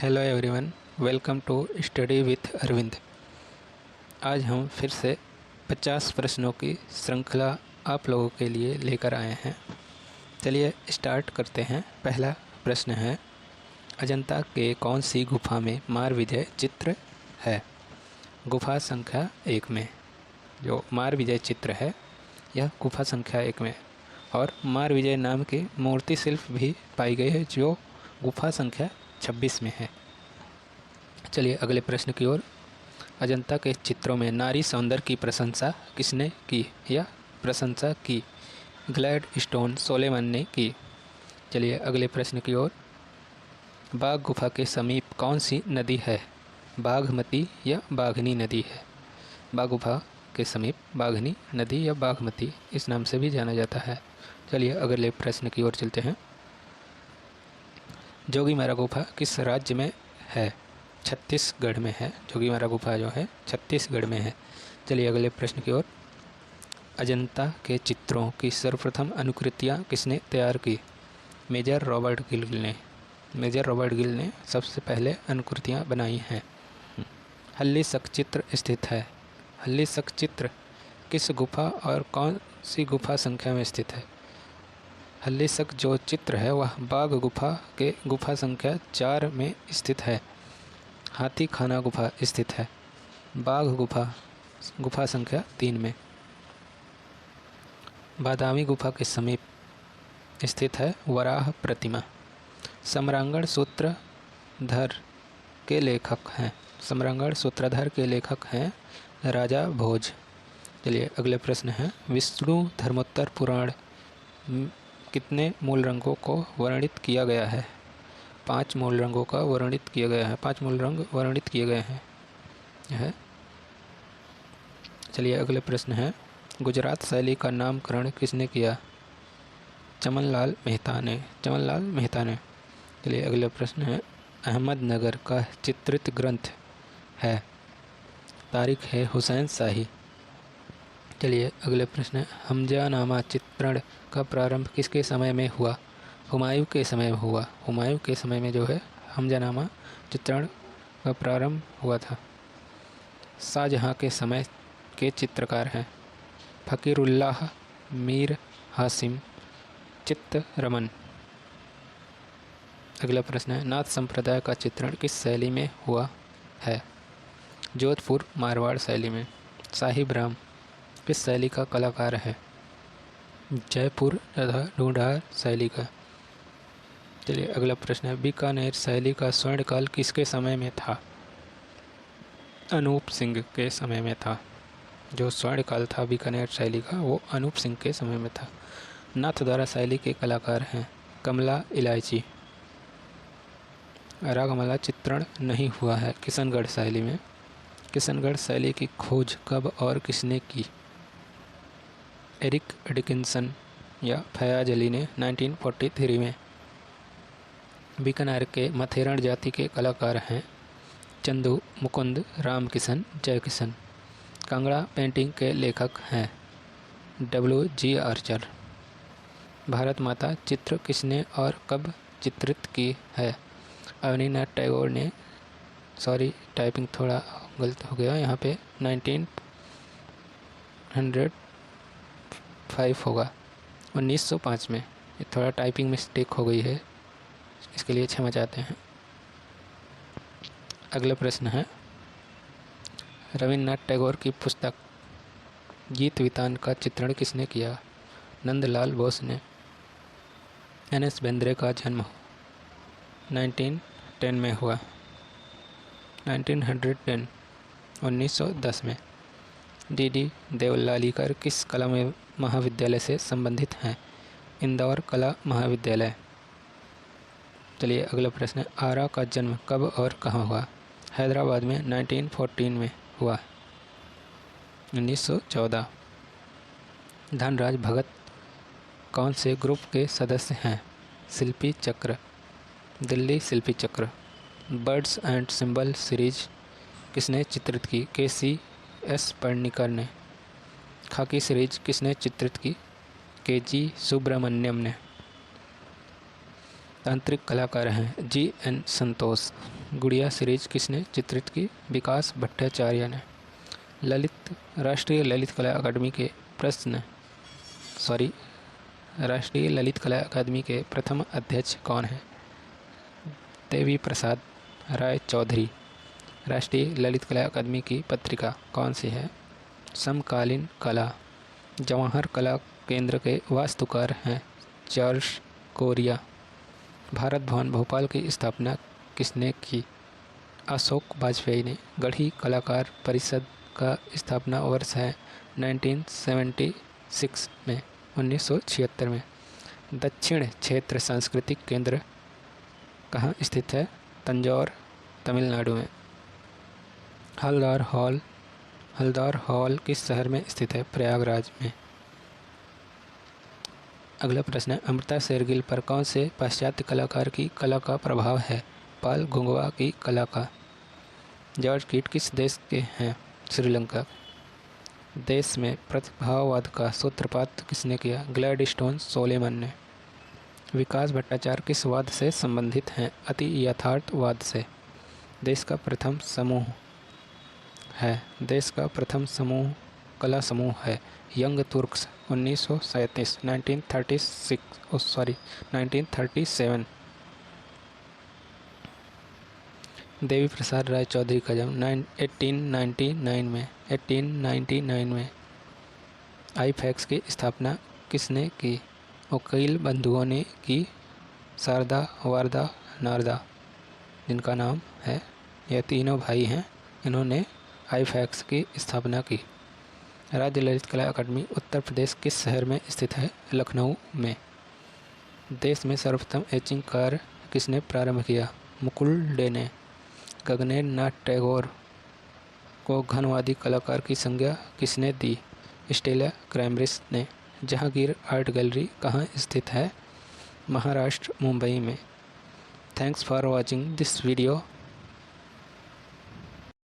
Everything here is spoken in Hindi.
Hello everyone, welcome to study with Arvind. आज हम फिर से 50 प्रश्नों की श्रृंखला आप लोगों के लिए लेकर आए हैं। चलिए स्टार्ट करते हैं। पहला प्रश्न है, अजंता के कौन सी गुफा में मार विजय चित्र है? गुफा संख्या 1 में जो मार विजय चित्र है यह गुफा संख्या 1 में, और मार विजय नाम की मूर्ति शिल्प भी पाई गई है जो गुफा संख्या 26 में है। चलिए अगले प्रश्न की ओर। अजंता के चित्रों में नारी सौंदर्य की प्रशंसा किसने की या प्रशंसा की? ग्लैड स्टोन सोलेमन ने की। चलिए अगले प्रश्न की ओर। बाघ गुफा के समीप कौन सी नदी है? बाघमती या बाघनी नदी है? बाघ गुफा के समीप बाघनी नदी या बाघमती इस नाम से भी जाना जाता है। चलिए अगले प्रश्न की ओर चलते हैं। जोगीमारा गुफा किस राज्य में है? छत्तीसगढ़ में है। जोगीमारा गुफा जो है छत्तीसगढ़ में है। चलिए अगले प्रश्न की ओर। अजंता के चित्रों की सर्वप्रथम अनुकृतियाँ किसने तैयार की? मेजर रॉबर्ट गिल ने सबसे पहले अनुकृतियाँ बनाई हैं। हल्लीशक चित्र स्थित है। हल्लीशक चित्र किस गुफा और कौन सी गुफा संख्या में स्थित है? हल्लीशक जो चित्र है वह बाघ गुफा के गुफा संख्या 4 में स्थित है। हाथी खाना गुफा स्थित है बाघ गुफा संख्या 3 में। बादामी गुफा के समीप स्थित है वराह प्रतिमा। सम्रांगण सूत्रधर के लेखक हैं राजा भोज। चलिए अगले प्रश्न है, विष्णु धर्मोत्तर पुराण कितने मूल रंगों को वर्णित किया गया है? 5 मूल रंगों का वर्णित किया गया है। 5 मूल रंग वर्णित किए गए हैं। चलिए अगले प्रश्न है, गुजरात शैली का नामकरण किसने किया? चमनलाल मेहता ने। चलिए अगले प्रश्न है, अहमदनगर का चित्रित ग्रंथ है। तारीख है हुसैन शाही। चलिए अगले प्रश्न है, हमजानामा चित्रण का प्रारंभ किसके समय में हुआ? हुमायूं के समय में हुआ। हुमायूं के समय में जो है हमजानामा चित्रण का प्रारंभ हुआ था। शाहजहां के समय के चित्रकार हैं फकीरुल्लाह मीर हासिम चित्तरमन। अगला प्रश्न है, नाथ संप्रदाय का चित्रण किस शैली में हुआ है? जोधपुर मारवाड़ शैली में। साहिब राम किस शैली का कलाकार है? जयपुर तथा ढूंढार शैली का। चलिए अगला प्रश्न है, बीकानेर शैली का स्वर्णकाल किसके समय में था? अनूप सिंह के समय में था। जो स्वर्णकाल था बीकानेर शैली का वो अनूप सिंह के समय में था। नाथद्वारा शैली के कलाकार हैं कमला इलायची। रागमाला चित्रण नहीं हुआ है किशनगढ़ शैली में। किशनगढ़ शैली की खोज कब और किसने की? एरिक डिकिंसन या फयाज अली ने 1943 में। बीकानेर के मथेरण जाति के कलाकार हैं चंदू मुकुंद रामकिशन जयकिशन। कांगड़ा पेंटिंग के लेखक हैं WG आर्चर। भारत माता चित्र किसने और कब चित्रित की है? अवनीनाथ टैगोर ने। सॉरी, टाइपिंग थोड़ा गलत हो गया यहाँ पे, 1905 होगा, 1905 में। ये थोड़ा टाइपिंग मिस्टेक हो गई है, इसके लिए क्षमा चाहते हैं। अगला प्रश्न है, रविन्द्रनाथ टैगोर की पुस्तक गीत वितान का चित्रण किसने किया? नंदलाल बोस ने। NS बेंद्रे का जन्म 1910 में हुआ। 1910 1910 में। DD देवलालीकर किस कला महाविद्यालय से संबंधित हैं? इंदौर कला महाविद्यालय। चलिए अगला प्रश्न है, आरा का जन्म कब और कहाँ हुआ? हैदराबाद में 1914 में हुआ। 1914। धनराज भगत कौन से ग्रुप के सदस्य हैं? शिल्पी चक्र, दिल्ली शिल्पी चक्र। बर्ड्स एंड सिंबल सीरीज किसने चित्रित की? KCS पर्णिकर ने। खाकी सीरीज किसने चित्रित की? KG सुब्रमण्यम ने। तांत्रिक कलाकार हैं GN संतोष। गुड़िया सीरीज किसने चित्रित की? विकास भट्टाचार्य ने। राष्ट्रीय ललित कला अकादमी के प्रथम अध्यक्ष कौन है? देवी प्रसाद राय चौधरी। राष्ट्रीय ललित कला अकादमी की पत्रिका कौन सी है? समकालीन कला। जवाहर कला केंद्र के वास्तुकार हैं जॉर्ज कोरिया। भारत भवन भोपाल की स्थापना किसने की? अशोक वाजपेयी ने। गढ़ी कलाकार परिषद का स्थापना वर्ष है 1976 में 1976 में। दक्षिण क्षेत्र सांस्कृतिक केंद्र कहाँ स्थित है? तंजौर, तमिलनाडु में। हल्दर हॉल किस शहर में स्थित है? प्रयागराज में। अगला प्रश्न है, अमृता शेरगिल पर कौन से पाश्चात्य कलाकार की कला का प्रभाव है? पाल गुंगवा की कला का। जॉर्ज कीट किस देश के हैं? श्रीलंका। देश में प्रतिभावाद का सूत्रपात किसने किया? ग्लैडस्टोन सोलेमन ने। विकास भट्टाचार्य किस वाद से संबंधित हैं? अति यथार्थवाद से। देश का प्रथम कला समूह है यंग तुर्क्स 1937। देवी प्रसाद राय चौधरी का जन्म 1899 में। आईफैक्स की स्थापना किसने की? वकील बंधुओं ने की। शारदा, वारदा, नारदा, जिनका नाम है, यह तीनों भाई हैं, इन्होंने आईफैक्स की स्थापना की। राज्य ललित कला अकादमी उत्तर प्रदेश किस शहर में स्थित है? लखनऊ में। देश में सर्वप्रथम एचिंग कार्य किसने प्रारंभ किया? मुकुल डे ने। गगनेन्द्र नाथ टैगोर को घनवादी कलाकार की संज्ञा किसने दी? स्टेला क्रैमब्रिज ने। जहांगीर आर्ट गैलरी कहाँ स्थित है? महाराष्ट्र, मुंबई में। Thanks for watching this video.